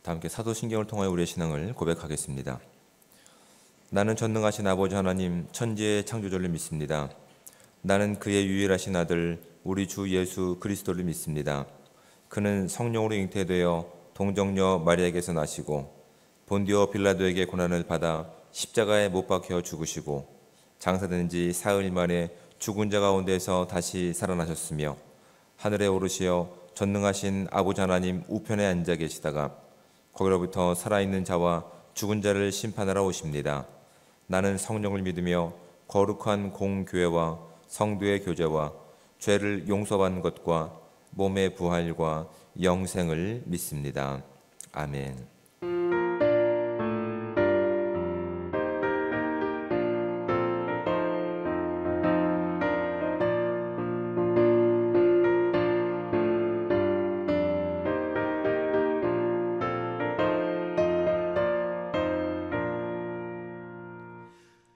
다 함께 사도신경을 통하여 우리의 신앙을 고백하겠습니다. 나는 전능하신 아버지 하나님 천지의 창조주를 믿습니다. 나는 그의 유일하신 아들 우리 주 예수 그리스도를 믿습니다. 그는 성령으로 잉태되어 동정녀 마리아에게서 나시고 본디오 빌라도에게 고난을 받아 십자가에 못 박혀 죽으시고 장사된 지 사흘 만에 죽은 자 가운데서 다시 살아나셨으며 하늘에 오르시어 전능하신 아버지 하나님 우편에 앉아 계시다가 거기로부터 살아있는 자와 죽은 자를 심판하러 오십니다. 나는 성령을 믿으며 거룩한 공교회와 성도의 교제와 죄를 용서받는 것과 몸의 부활과 영생을 믿습니다. 아멘.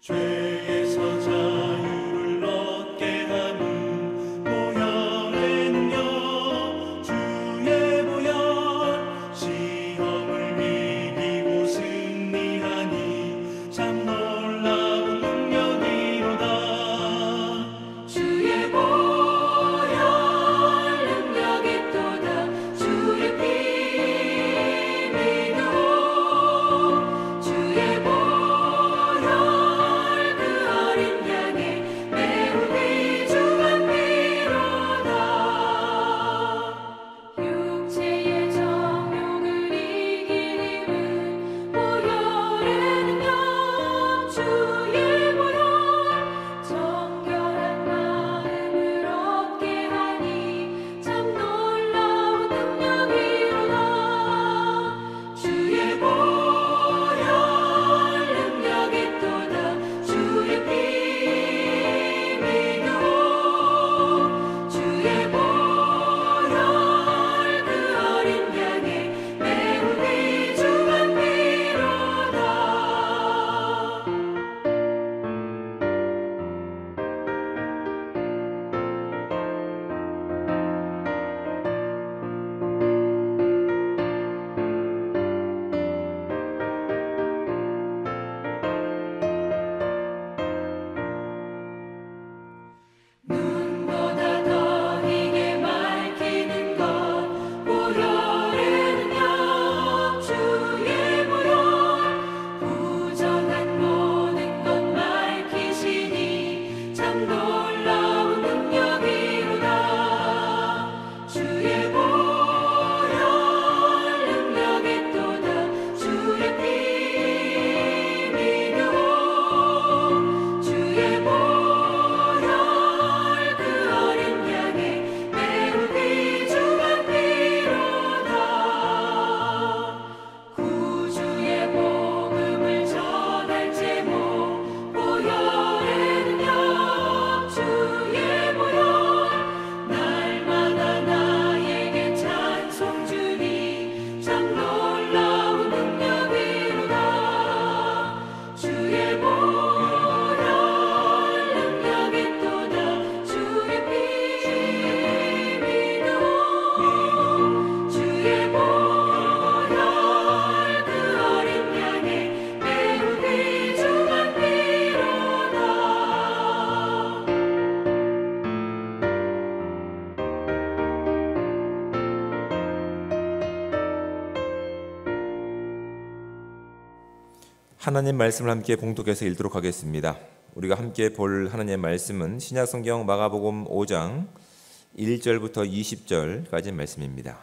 죄에서 자유를 얻게 하는 보혈에는요 주의 보혈 시험을 이기고 승리하니 참 놀라운 능력이로다. 주의 보혈 능력이 또다. 주의 피 믿어 주의 보혈 하나님 말씀을 함께 봉독해서 읽도록 하겠습니다. 우리가 함께 볼 하나님의 말씀은 신약성경 마가복음 5장 1절부터 20절까지 말씀입니다.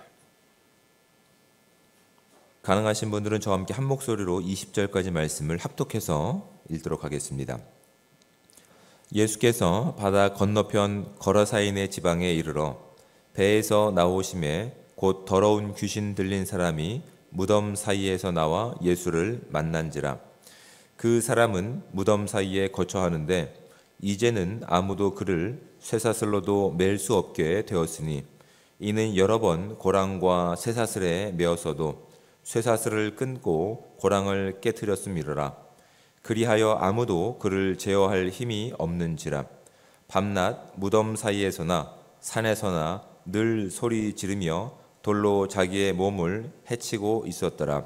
가능하신 분들은 저와 함께 한 목소리로 20절까지 말씀을 합독해서 읽도록 하겠습니다. 예수께서 바다 건너편 거라사인의 지방에 이르러 배에서 나오심에 곧 더러운 귀신 들린 사람이 무덤 사이에서 나와 예수를 만난지라. 그 사람은 무덤 사이에 거처하는데 이제는 아무도 그를 쇠사슬로도 맬 수 없게 되었으니 이는 여러 번 고랑과 쇠사슬에 메어서도 쇠사슬을 끊고 고랑을 깨뜨렸음이로라. 그리하여 아무도 그를 제어할 힘이 없는지라. 밤낮 무덤 사이에서나 산에서나 늘 소리 지르며 돌로 자기의 몸을 해치고 있었더라.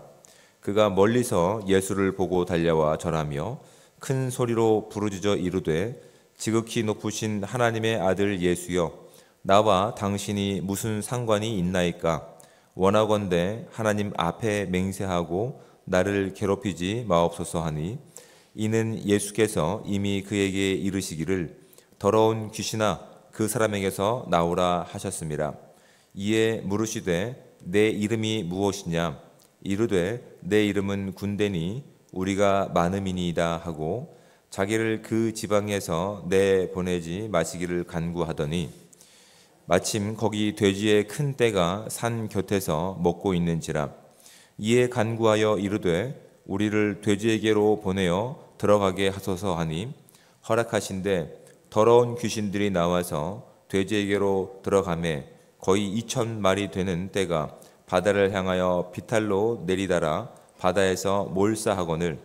그가 멀리서 예수를 보고 달려와 절하며 큰 소리로 부르짖어 이르되 지극히 높으신 하나님의 아들 예수여, 나와 당신이 무슨 상관이 있나이까? 원하건대 하나님 앞에 맹세하고 나를 괴롭히지 마옵소서 하니, 이는 예수께서 이미 그에게 이르시기를 더러운 귀신아 그 사람에게서 나오라 하셨습니다. 이에 물으시되 내 이름이 무엇이냐? 이르되 내 이름은 군대니 우리가 많음이니이다 하고 자기를 그 지방에서 내보내지 마시기를 간구하더니, 마침 거기 돼지의 큰 떼가 산 곁에서 먹고 있는지라. 이에 간구하여 이르되 우리를 돼지에게로 보내어 들어가게 하소서 하니, 허락하신대 더러운 귀신들이 나와서 돼지에게로 들어가매 거의 2,000마리 되는 떼가 바다를 향하여 비탈로 내리다라 바다에서 몰사하거늘,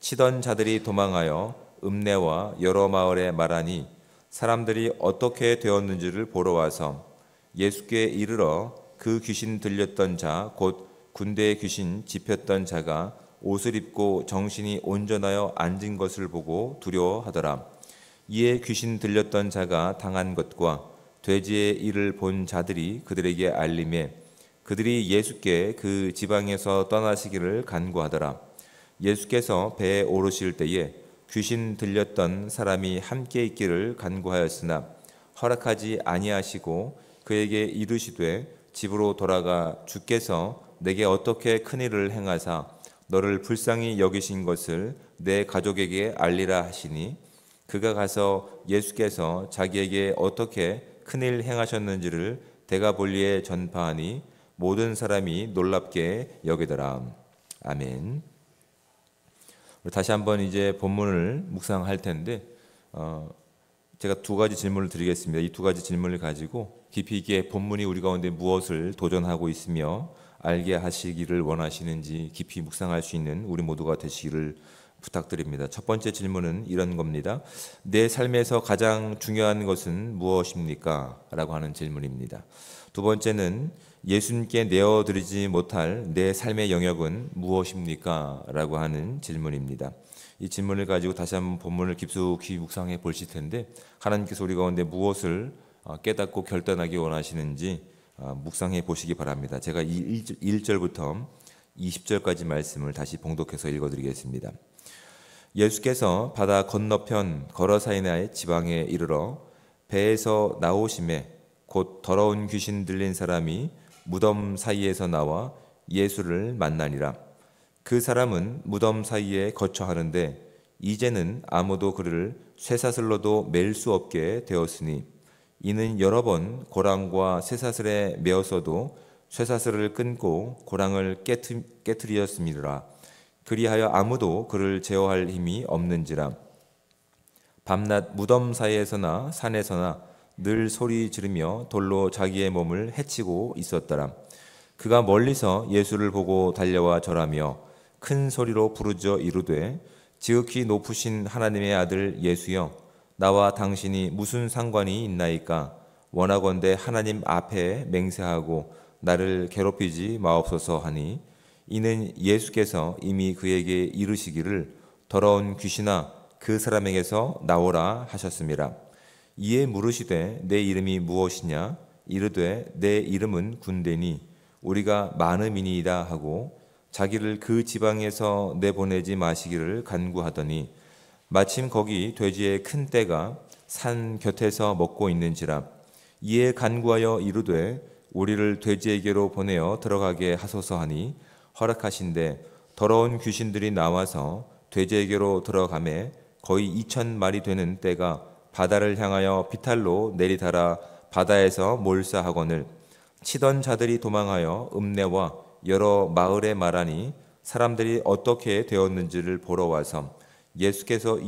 치던 자들이 도망하여 읍내와 여러 마을에 말하니, 사람들이 어떻게 되었는지를 보러 와서 예수께 이르러 그 귀신 들렸던 자 곧 군대의 귀신 집혔던 자가 옷을 입고 정신이 온전하여 앉은 것을 보고 두려워하더라. 이에 귀신 들렸던 자가 당한 것과 돼지의 일을 본 자들이 그들에게 알림해 그들이 예수께 그 지방에서 떠나시기를 간구하더라. 예수께서 배에 오르실 때에 귀신 들렸던 사람이 함께 있기를 간구하였으나 허락하지 아니하시고 그에게 이르시되 집으로 돌아가 주께서 내게 어떻게 큰일을 행하사 너를 불쌍히 여기신 것을 내 가족에게 알리라 하시니, 그가 가서 예수께서 자기에게 어떻게 큰일 행하셨는지를 데가볼리에 전파하니 모든 사람이 놀랍게 여기더라. 아멘. 다시 한번 이제 본문을 묵상할 텐데 제가 두 가지 질문을 드리겠습니다. 이 두 가지 질문을 가지고 깊이 있게 본문이 우리 가운데 무엇을 도전하고 있으며 알게 하시기를 원하시는지 깊이 묵상할 수 있는 우리 모두가 되시기를 부탁드립니다. 첫 번째 질문은 이런 겁니다. 내 삶에서 가장 중요한 것은 무엇입니까? 라고 하는 질문입니다. 두 번째는 예수님께 내어드리지 못할 내 삶의 영역은 무엇입니까? 라고 하는 질문입니다. 이 질문을 가지고 다시 한번 본문을 깊숙이 묵상해 보실 텐데, 하나님께서 우리 가운데 무엇을 깨닫고 결단하기 원하시는지 묵상해 보시기 바랍니다. 제가 1절부터 20절까지 말씀을 다시 봉독해서 읽어드리겠습니다. 예수께서 바다 건너편 거러사이나의 지방에 이르러 배에서 나오심에 곧 더러운 귀신 들린 사람이 무덤 사이에서 나와 예수를 만나니라. 그 사람은 무덤 사이에 거처하는데 이제는 아무도 그를 쇠사슬로도 맬 수 없게 되었으니, 이는 여러 번 고랑과 쇠사슬에 메었어도 쇠사슬을 끊고 고랑을 깨트리었음이라. 그리하여 아무도 그를 제어할 힘이 없는지라. 밤낮 무덤 사이에서나 산에서나 늘 소리 지르며 돌로 자기의 몸을 해치고 있었더라. 그가 멀리서 예수를 보고 달려와 절하며 큰 소리로 부르짖어 이르되 지극히 높으신 하나님의 아들 예수여, 나와 당신이 무슨 상관이 있나이까? 원하건대 하나님 앞에 맹세하고 나를 괴롭히지 마옵소서 하니, 이는 예수께서 이미 그에게 이르시기를 더러운 귀신아 그 사람에게서 나오라 하셨습니다. 이에 물으시되 내 이름이 무엇이냐? 이르되 내 이름은 군대니 우리가 많음이니이다 하고 자기를 그 지방에서 내보내지 마시기를 간구하더니, 마침 거기 돼지의 큰 떼가 산 곁에서 먹고 있는지라. 이에 간구하여 이르되 우리를 돼지에게로 보내어 들어가게 하소서 하니, 허락하신대 더러운 귀신들이 나와서 돼지에게로 들어가매 거의 2,000마리 되는 떼가 바다를 향하여 비탈로 내리다라 바다에서 몰사하거늘, 치던 자들이 도망하여 읍내와 여러 마을에 말하니, 사람들이 어떻게 되었는지를 보러 와서 예수께서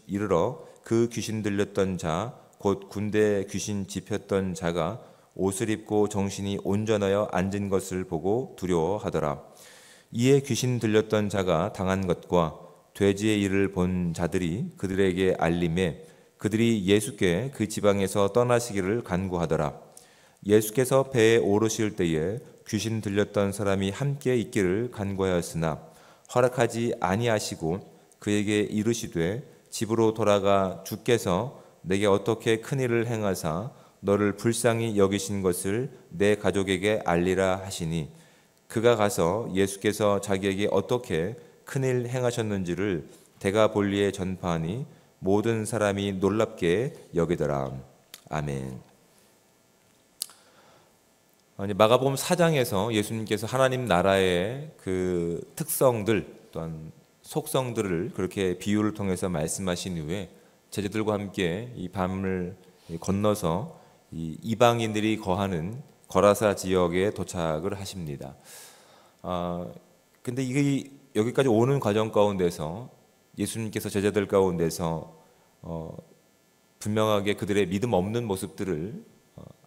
이르러 그 귀신 들렸던 자 곧 군대 귀신 집혔던 자가 옷을 입고 정신이 온전하여 앉은 것을 보고 두려워하더라. 이에 귀신 들렸던 자가 당한 것과 돼지의 일을 본 자들이 그들에게 알림해 그들이 예수께 그 지방에서 떠나시기를 간구하더라. 예수께서 배에 오르실 때에 귀신 들렸던 사람이 함께 있기를 간구하였으나 허락하지 아니하시고 그에게 이르시되 집으로 돌아가 주께서 내게 어떻게 큰 일을 행하사 너를 불쌍히 여기신 것을 내 가족에게 알리라 하시니 그가 가서 예수께서 자기에게 어떻게 큰일 행하셨는지를 데가볼리에 전파하니 모든 사람이 놀랍게 여기더라. 아멘. 마가복음 4장에서 예수님께서 하나님 나라의 그 특성들 또한 속성들을 그렇게 비유를 통해서 말씀하신 이후에 제자들과 함께 이 밤을 건너서 이 이방인들이 거하는 거라사 지역에 도착을 하십니다. 근데 이게 여기까지 오는 과정 가운데서 예수님께서 제자들 가운데서 분명하게 그들의 믿음 없는 모습들을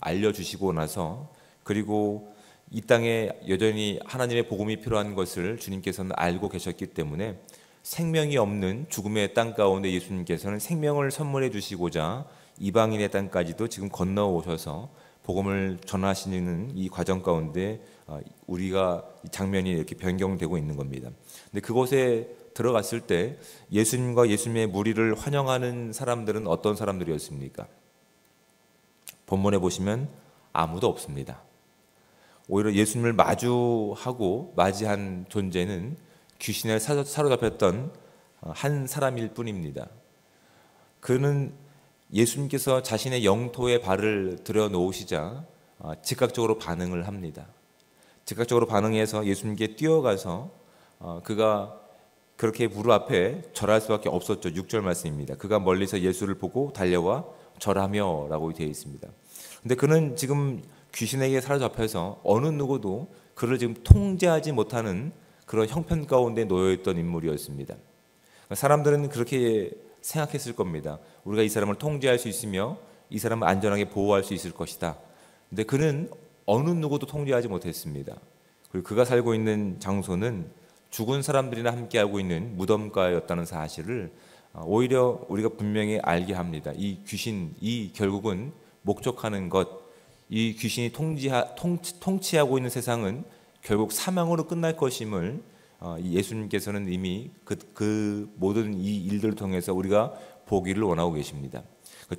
알려주시고 나서 그리고 이 땅에 여전히 하나님의 복음이 필요한 것을 주님께서는 알고 계셨기 때문에 생명이 없는 죽음의 땅 가운데 예수님께서는 생명을 선물해 주시고자 이방인의 땅까지도 지금 건너오셔서 복음을 전하시는 이 과정 가운데 우리가 이 장면이 이렇게 변경되고 있는 겁니다. 근데 그곳에 들어갔을 때 예수님과 예수님의 무리를 환영하는 사람들은 어떤 사람들이었습니까? 본문에 보시면 아무도 없습니다. 오히려 예수님을 마주하고 맞이한 존재는 귀신에 사로잡혔던 한 사람일 뿐입니다. 그는 예수님께서 자신의 영토에 발을 들여놓으시자 즉각적으로 반응을 합니다. 즉각적으로 반응해서 예수님께 뛰어가서 그가 그렇게 무릎 앞에 절할 수밖에 없었죠. 6절 말씀입니다. 그가 멀리서 예수를 보고 달려와 절하며 라고 되어 있습니다. 근데 그는 지금 귀신에게 사로잡혀서 어느 누구도 그를 지금 통제하지 못하는 그런 형편 가운데 놓여있던 인물이었습니다. 사람들은 그렇게 생각했을 겁니다. 우리가 이 사람을 통제할 수 있으며 이 사람을 안전하게 보호할 수 있을 것이다. 근데 그는 어느 누구도 통제하지 못했습니다. 그리고 그가 살고 있는 장소는 죽은 사람들이나 함께하고 있는 무덤가였다는 사실을 오히려 우리가 분명히 알게 합니다. 이 귀신이 결국은 목적하는 것, 이 귀신이 통치하고 있는 세상은 결국 사망으로 끝날 것임을 예수님께서는 이미 그 모든 이 일들을 통해서 우리가 보기를 원하고 계십니다.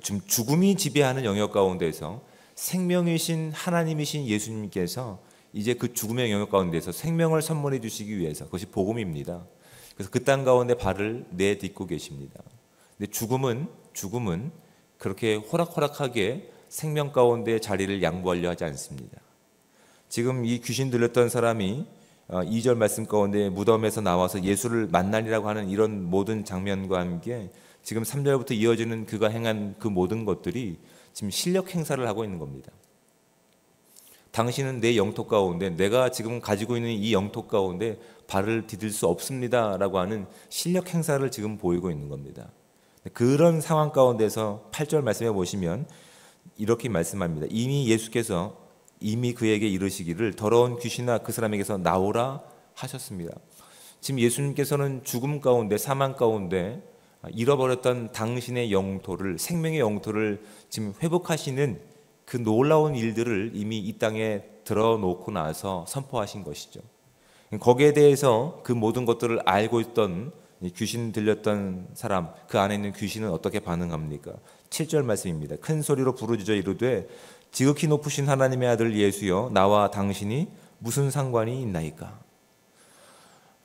지금 죽음이 지배하는 영역 가운데서 생명이신 하나님이신 예수님께서 이제 그 죽음의 영역 가운데서 생명을 선물해 주시기 위해서 그것이 복음입니다. 그래서 그 땅 가운데 발을 내딛고 계십니다. 근데 죽음은 그렇게 호락호락하게 생명 가운데 자리를 양보하려 하지 않습니다. 지금 이 귀신 들렸던 사람이 2절 말씀 가운데 무덤에서 나와서 예수를 만나리라고 하는 이런 모든 장면과 함께 지금 3절부터 이어지는 그가 행한 그 모든 것들이 지금 실력 행사를 하고 있는 겁니다. 당신은 내 영토 가운데 내가 지금 가지고 있는 이 영토 가운데 발을 디딜 수 없습니다 라고 하는 실력 행사를 지금 보이고 있는 겁니다. 그런 상황 가운데서 8절 말씀해 보시면 이렇게 말씀합니다. 이미 예수께서 이미 그에게 이르시기를 더러운 귀신아 그 사람에게서 나오라 하셨습니다. 지금 예수님께서는 죽음 가운데 사망 가운데 잃어버렸던 당신의 영토를 생명의 영토를 지금 회복하시는 그 놀라운 일들을 이미 이 땅에 들어놓고 나서 선포하신 것이죠. 거기에 대해서 그 모든 것들을 알고 있던 귀신 들렸던 사람, 그 안에 있는 귀신은 어떻게 반응합니까? 7절 말씀입니다. 큰 소리로 부르짖어 이르되 지극히 높으신 하나님의 아들 예수여 나와 당신이 무슨 상관이 있나이까?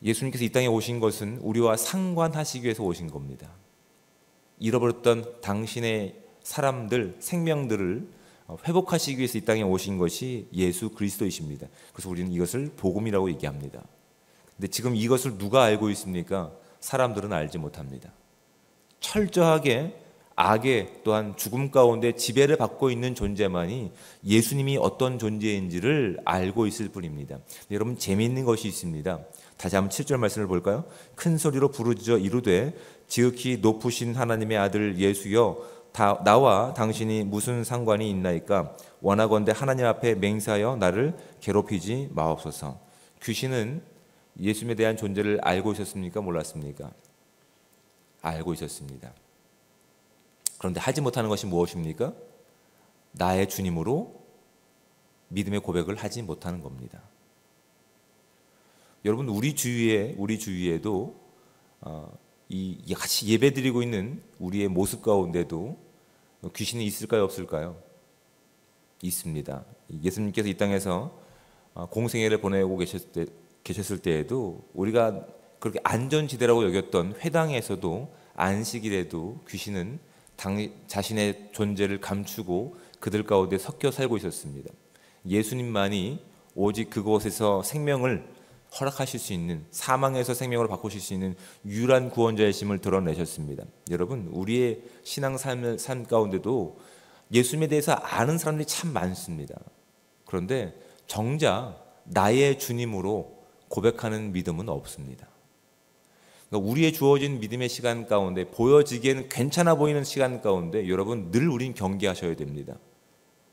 예수님께서 이 땅에 오신 것은 우리와 상관하시기 위해서 오신 겁니다. 잃어버렸던 당신의 사람들, 생명들을 회복하시기 위해서 이 땅에 오신 것이 예수 그리스도이십니다. 그래서 우리는 이것을 복음이라고 얘기합니다. 근데 지금 이것을 누가 알고 있습니까? 사람들은 알지 못합니다. 철저하게 악의 또한 죽음 가운데 지배를 받고 있는 존재만이 예수님이 어떤 존재인지를 알고 있을 뿐입니다. 여러분 재미있는 것이 있습니다. 다시 한번 7절 말씀을 볼까요? 큰 소리로 부르짖어 이르되 지극히 높으신 하나님의 아들 예수여 나와 당신이 무슨 상관이 있나이까? 원하건대 하나님 앞에 맹세하여 나를 괴롭히지 마옵소서. 귀신은 예수님에 대한 존재를 알고 있었습니까? 몰랐습니까? 알고 있었습니다. 그런데 하지 못하는 것이 무엇입니까? 나의 주님으로 믿음의 고백을 하지 못하는 겁니다. 여러분, 우리 주위에도 같이 예배드리고 있는 우리의 모습 가운데도 귀신이 있을까요, 없을까요? 있습니다. 예수님께서 이 땅에서 공생애를 보내고 계셨을 때에도 우리가 그렇게 안전지대라고 여겼던 회당에서도 안식일에도 귀신은 자신의 존재를 감추고 그들 가운데 섞여 살고 있었습니다. 예수님만이 오직 그곳에서 생명을 허락하실 수 있는, 사망에서 생명으로 바꾸실 수 있는 유일한 구원자이심을 드러내셨습니다. 여러분, 우리의 신앙 삶 가운데도 예수님에 대해서 아는 사람들이 참 많습니다. 그런데 정작 나의 주님으로 고백하는 믿음은 없습니다. 그러니까 우리의 주어진 믿음의 시간 가운데, 보여지기에는 괜찮아 보이는 시간 가운데 여러분, 늘 우린 경계하셔야 됩니다.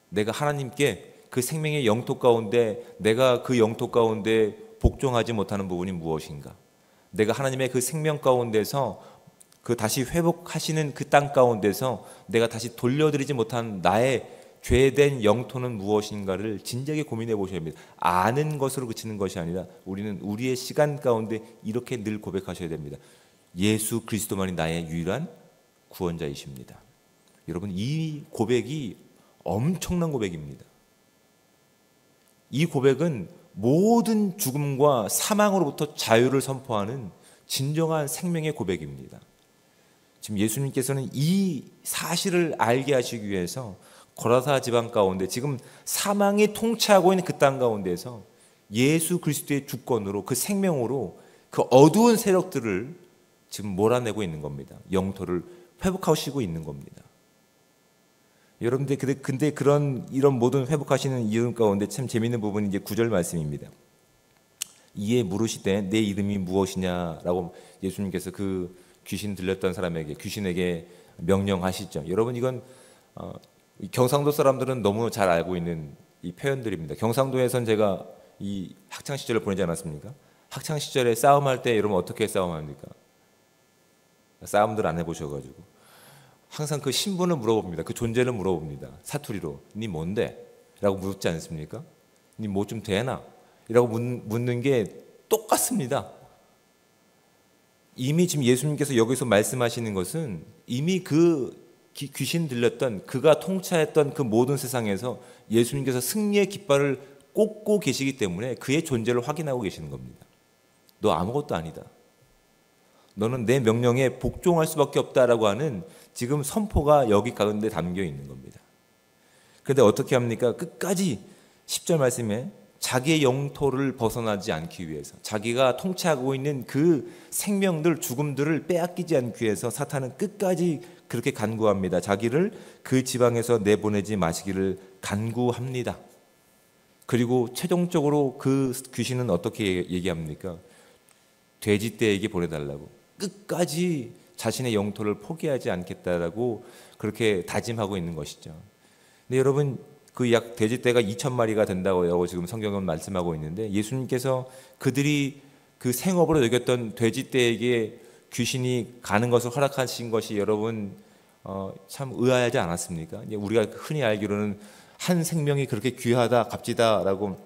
내가 하나님께 그 생명의 영토 가운데, 내가 그 영토 가운데 복종하지 못하는 부분이 무엇인가? 내가 하나님의 그 생명 가운데서 그 다시 회복하시는 그 땅 가운데서 내가 다시 돌려드리지 못한 나의 죄된 영토는 무엇인가를 진지하게 고민해 보셔야 합니다. 아는 것으로 그치는 것이 아니라 우리는 우리의 시간 가운데 이렇게 늘 고백하셔야 됩니다. 예수 그리스도만이 나의 유일한 구원자이십니다. 여러분, 이 고백이 엄청난 고백입니다. 이 고백은 모든 죽음과 사망으로부터 자유를 선포하는 진정한 생명의 고백입니다. 지금 예수님께서는 이 사실을 알게 하시기 위해서 고라사 지방 가운데 지금 사망이 통치하고 있는 그 땅 가운데서 예수 그리스도의 주권으로, 그 생명으로 그 어두운 세력들을 지금 몰아내고 있는 겁니다. 영토를 회복하시고 있는 겁니다. 여러분들, 근데 이런 모든 회복하시는 이름 가운데 참 재미있는 부분이 이제 9절 말씀입니다. 이에 물으시되 내 이름이 무엇이냐라고 예수님께서 그 귀신 들렸던 사람에게, 귀신에게 명령하시죠. 여러분, 이건 경상도 사람들은 너무 잘 알고 있는 이 표현들입니다. 경상도에선 제가 이 학창 시절을 보내지 않았습니까? 학창 시절에 싸움할 때 여러분 어떻게 싸움합니까? 싸움들 안 해보셔가지고 항상 그 신분을 물어봅니다. 그 존재를 물어봅니다. 사투리로 니 뭔데? 라고 묻지 않습니까? 니 뭐 좀 되나? 이라고 묻는 게 똑같습니다. 이미 지금 예수님께서 여기서 말씀하시는 것은 이미 그 귀신 들렸던, 그가 통치했던 그 모든 세상에서 예수님께서 승리의 깃발을 꽂고 계시기 때문에 그의 존재를 확인하고 계시는 겁니다. 너 아무것도 아니다. 너는 내 명령에 복종할 수밖에 없다라고 하는 지금 선포가 여기 가운데 담겨 있는 겁니다. 그런데 어떻게 합니까? 끝까지 10절 말씀에 자기의 영토를 벗어나지 않기 위해서, 자기가 통치하고 있는 그 생명들, 죽음들을 빼앗기지 않기 위해서 사탄은 끝까지 그렇게 간구합니다. 자기를 그 지방에서 내보내지 마시기를 간구합니다. 그리고 최종적으로 그 귀신은 어떻게 얘기합니까? 돼지떼에게 보내달라고, 끝까지 자신의 영토를 포기하지 않겠다라고 그렇게 다짐하고 있는 것이죠. 근데 여러분, 그 약 돼지떼가 2,000마리가 된다고 지금 성경은 말씀하고 있는데, 예수님께서 그들이 그 생업으로 여겼던 돼지떼에게 귀신이 가는 것을 허락하신 것이 여러분 참 의아하지 않았습니까? 우리가 흔히 알기로는 한 생명이 그렇게 귀하다, 값지다라고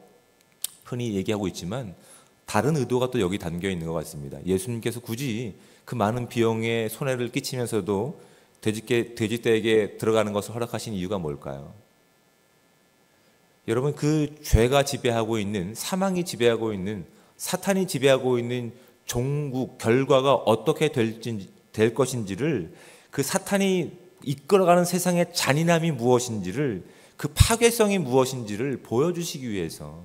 흔히 얘기하고 있지만 다른 의도가 또 여기 담겨 있는 것 같습니다. 예수님께서 굳이 그 많은 비용에 손해를 끼치면서도 돼지떼에게 들어가는 것을 허락하신 이유가 뭘까요? 여러분, 그 죄가 지배하고 있는, 사망이 지배하고 있는, 사탄이 지배하고 있는 종국 결과가 어떻게 될 것인지를, 그 사탄이 이끌어가는 세상의 잔인함이 무엇인지를, 그 파괴성이 무엇인지를 보여주시기 위해서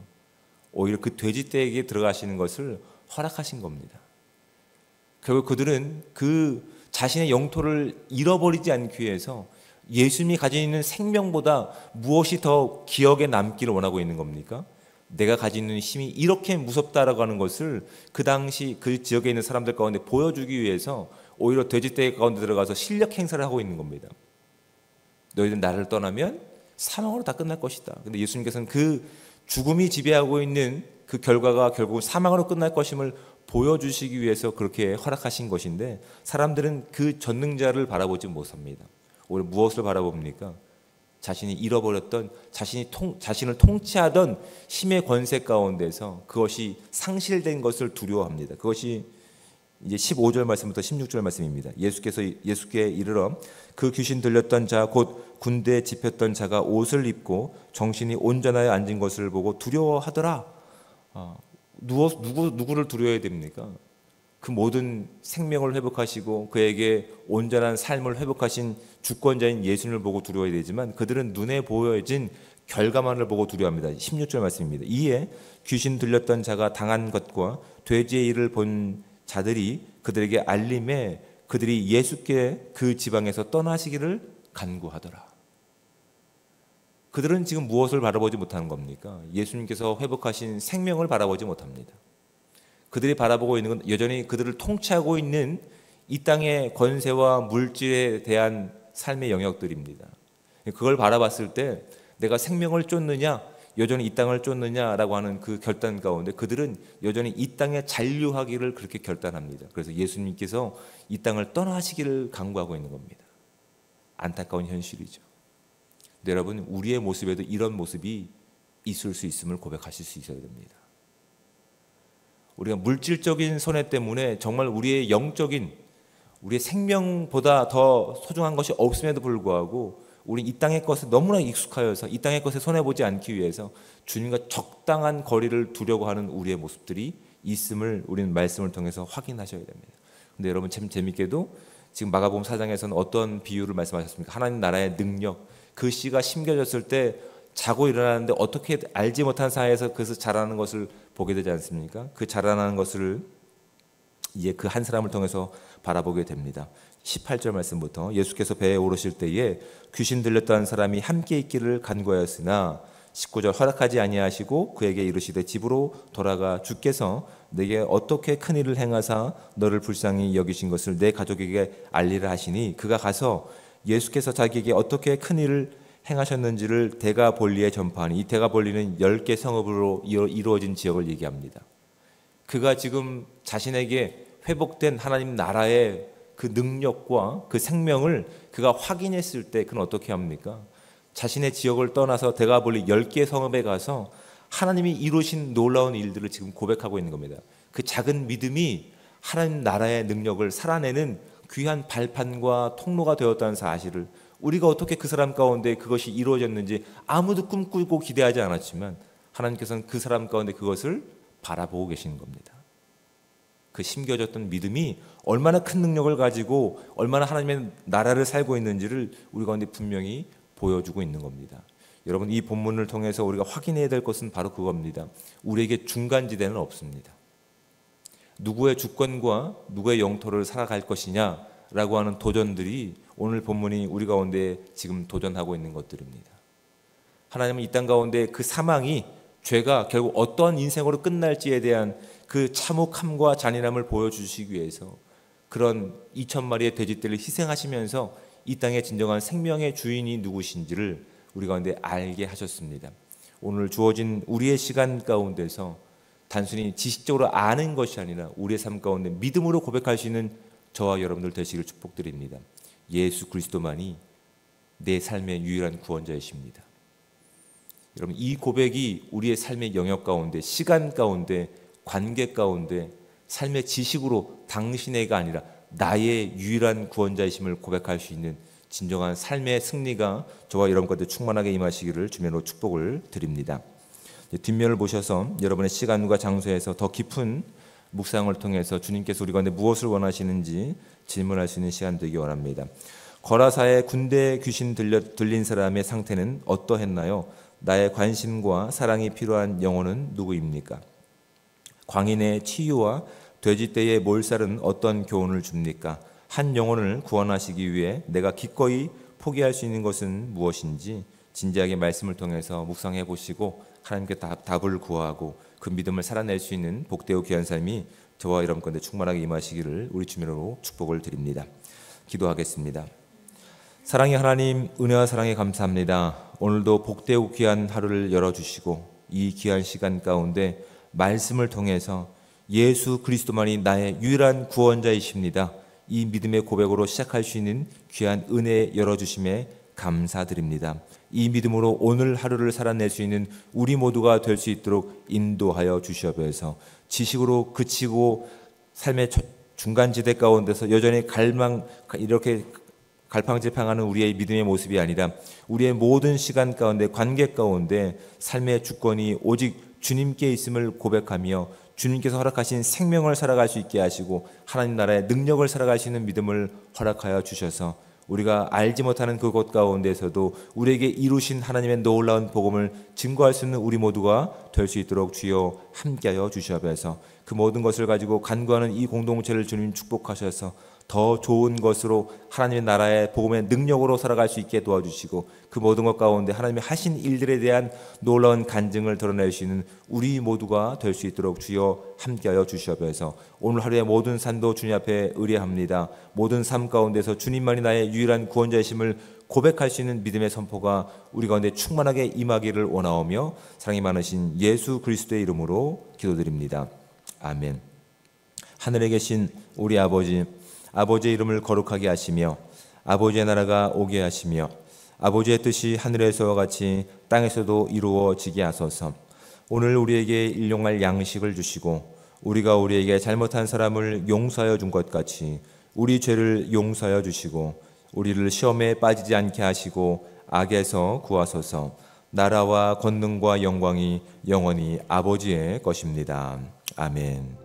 오히려 그 돼지떼에게 들어가시는 것을 허락하신 겁니다. 결국 그들은 그 자신의 영토를 잃어버리지 않기 위해서 예수님이 가지고 있는 생명보다 무엇이 더 기억에 남기를 원하고 있는 겁니까? 내가 가지고 있는 힘이 이렇게 무섭다라고 하는 것을 그 당시 그 지역에 있는 사람들 가운데 보여주기 위해서 오히려 돼지떼 가운데 들어가서 실력 행사를 하고 있는 겁니다. 너희들 나를 떠나면 사망으로 다 끝날 것이다. 근데 예수님께서는 그 죽음이 지배하고 있는 그 결과가 결국 사망으로 끝날 것임을 보여주시기 위해서 그렇게 허락하신 것인데, 사람들은 그 전능자를 바라보지 못합니다. 오히려 무엇을 바라봅니까? 자신이 잃어버렸던 자신을 통치하던 힘의 권세 가운데서 그것이 상실된 것을 두려워합니다. 그것이 이제 15절 말씀부터 16절 말씀입니다. 예수께 이르러 그 귀신 들렸던 자 곧 군대에 집혔던 자가 옷을 입고 정신이 온전하여 앉은 것을 보고 두려워하더라. 누구를 두려워해야 됩니까? 그 모든 생명을 회복하시고 그에게 온전한 삶을 회복하신 주권자인 예수님을 보고 두려워해야 되지만 그들은 눈에 보여진 결과만을 보고 두려워합니다. 16절 말씀입니다. 이에 귀신 들렸던 자가 당한 것과 돼지의 일을 본 자들이 그들에게 알림해 그들이 예수께 그 지방에서 떠나시기를 간구하더라. 그들은 지금 무엇을 바라보지 못하는 겁니까? 예수님께서 회복하신 생명을 바라보지 못합니다. 그들이 바라보고 있는 건 여전히 그들을 통치하고 있는 이 땅의 권세와 물질에 대한 삶의 영역들입니다. 그걸 바라봤을 때 내가 생명을 쫓느냐 여전히 이 땅을 쫓느냐라고 하는 그 결단 가운데 그들은 여전히 이 땅에 잔류하기를 그렇게 결단합니다. 그래서 예수님께서 이 땅을 떠나시기를 간구하고 있는 겁니다. 안타까운 현실이죠. 근데 여러분 우리의 모습에도 이런 모습이 있을 수 있음을 고백하실 수 있어야 됩니다. 우리가 물질적인 손해 때문에 정말 우리의 영적인 우리의 생명보다 더 소중한 것이 없음에도 불구하고 우리 이 땅의 것에 너무나 익숙하여서 이 땅의 것에 손해보지 않기 위해서 주님과 적당한 거리를 두려고 하는 우리의 모습들이 있음을 우리는 말씀을 통해서 확인하셔야 됩니다. 근데 여러분 참 재밌게도 지금 마가복음 4장에서는 어떤 비유를 말씀하셨습니까? 하나님 나라의 능력, 그 씨가 심겨졌을 때 자고 일어나는데 어떻게 알지 못한 사이에서 그것을 자라는 것을 보게 되지 않습니까? 그 자라나는 것을 이제 그 한 사람을 통해서 바라보게 됩니다. 18절 말씀부터 예수께서 배에 오르실 때에 귀신 들렸다는 사람이 함께 있기를 간구하였으나 19절 허락하지 아니하시고 그에게 이르시되 집으로 돌아가 주께서 내게 어떻게 큰 일을 행하사 너를 불쌍히 여기신 것을 내 가족에게 알리라 하시니 그가 가서 예수께서 자기에게 어떻게 큰 일을 행하셨는지를 데가볼리에 전파하니 이 데가볼리는 10개 성읍으로 이루어진 지역을 얘기합니다. 그가 지금 자신에게 회복된 하나님 나라의 그 능력과 그 생명을 그가 확인했을 때 그는 어떻게 합니까? 자신의 지역을 떠나서 데가볼리 10개 성읍에 가서 하나님이 이루신 놀라운 일들을 지금 고백하고 있는 겁니다. 그 작은 믿음이 하나님 나라의 능력을 살아내는 귀한 발판과 통로가 되었다는 사실을 우리가 어떻게 그 사람 가운데 그것이 이루어졌는지 아무도 꿈꾸고 기대하지 않았지만 하나님께서는 그 사람 가운데 그것을 바라보고 계시는 겁니다. 그 심겨졌던 믿음이 얼마나 큰 능력을 가지고 얼마나 하나님의 나라를 살고 있는지를 우리 가운데 분명히 보여주고 있는 겁니다. 여러분 이 본문을 통해서 우리가 확인해야 될 것은 바로 그겁니다. 우리에게 중간지대는 없습니다. 누구의 주권과 누구의 영토를 살아갈 것이냐라고 하는 도전들이 오늘 본문이 우리 가운데 지금 도전하고 있는 것들입니다. 하나님은 이 땅 가운데 그 사망이 죄가 결국 어떠한 인생으로 끝날지에 대한 그 참혹함과 잔인함을 보여주시기 위해서 그런 2,000마리의 돼지떼를 희생하시면서 이 땅의 진정한 생명의 주인이 누구신지를 우리 가운데 알게 하셨습니다. 오늘 주어진 우리의 시간 가운데서 단순히 지식적으로 아는 것이 아니라 우리의 삶 가운데 믿음으로 고백할 수 있는 저와 여러분들 되시기를 축복드립니다. 예수 그리스도만이 내 삶의 유일한 구원자이십니다. 여러분 이 고백이 우리의 삶의 영역 가운데 시간 가운데 관계 가운데 삶의 지식으로 당신의가 아니라 나의 유일한 구원자이심을 고백할 수 있는 진정한 삶의 승리가 저와 여러분 가운데 충만하게 임하시기를 주님으로 축복을 드립니다. 뒷면을 보셔서 여러분의 시간과 장소에서 더 깊은 묵상을 통해서 주님께서 우리 가운데 무엇을 원하시는지 질문할 수 있는 시간 되기 원합니다. 거라사의 군대 귀신 들린 사람의 상태는 어떠했나요? 나의 관심과 사랑이 필요한 영혼은 누구입니까? 광인의 치유와 돼지떼의 몰살은 어떤 교훈을 줍니까? 한 영혼을 구원하시기 위해 내가 기꺼이 포기할 수 있는 것은 무엇인지 진지하게 말씀을 통해서 묵상해 보시고 하나님께 답을 구하고 그 믿음을 살아낼 수 있는 복되고 귀한 삶이 저와 여러분 가운데 충만하게 임하시기를 우리 주님으로 축복을 드립니다. 기도하겠습니다. 사랑의 하나님, 은혜와 사랑에 감사합니다. 오늘도 복되고 귀한 하루를 열어주시고 이 귀한 시간 가운데 말씀을 통해서 예수 그리스도만이 나의 유일한 구원자이십니다. 이 믿음의 고백으로 시작할 수 있는 귀한 은혜 열어주심에 감사드립니다. 이 믿음으로 오늘 하루를 살아낼 수 있는 우리 모두가 될 수 있도록 인도하여 주시옵소서. 지식으로 그치고 삶의 중간지대 가운데서 여전히 이렇게 갈팡질팡하는 우리의 믿음의 모습이 아니라 우리의 모든 시간 가운데, 관계 가운데 삶의 주권이 오직 주님께 있음을 고백하며 주님께서 허락하신 생명을 살아갈 수 있게 하시고 하나님 나라의 능력을 살아갈 수 있는 믿음을 허락하여 주셔서 우리가 알지 못하는 그곳 가운데서도 우리에게 이루신 하나님의 놀라운 복음을 증거할 수 있는 우리 모두가 될 수 있도록 주여 함께하여 주시옵소서. 그 모든 것을 가지고 간구하는 이 공동체를 주님 축복하셔서 더 좋은 것으로 하나님의 나라의 복음의 능력으로 살아갈 수 있게 도와주시고 그 모든 것 가운데 하나님이 하신 일들에 대한 놀라운 간증을 드러낼 수 있는 우리 모두가 될 수 있도록 주여 함께하여 주시옵소서. 오늘 하루의 모든 산도 주님 앞에 의뢰합니다. 모든 삶 가운데서 주님만이 나의 유일한 구원자이심을 고백할 수 있는 믿음의 선포가 우리 가운데 충만하게 임하기를 원하오며 사랑이 많으신 예수 그리스도의 이름으로 기도드립니다. 아멘. 하늘에 계신 우리 아버지, 아버지의 이름을 거룩하게 하시며 아버지의 나라가 오게 하시며 아버지의 뜻이 하늘에서와 같이 땅에서도 이루어지게 하소서. 오늘 우리에게 일용할 양식을 주시고 우리가 우리에게 잘못한 사람을 용서하여 준 것 같이 우리 죄를 용서하여 주시고 우리를 시험에 빠지지 않게 하시고 악에서 구하소서. 나라와 권능과 영광이 영원히 아버지의 것입니다. 아멘.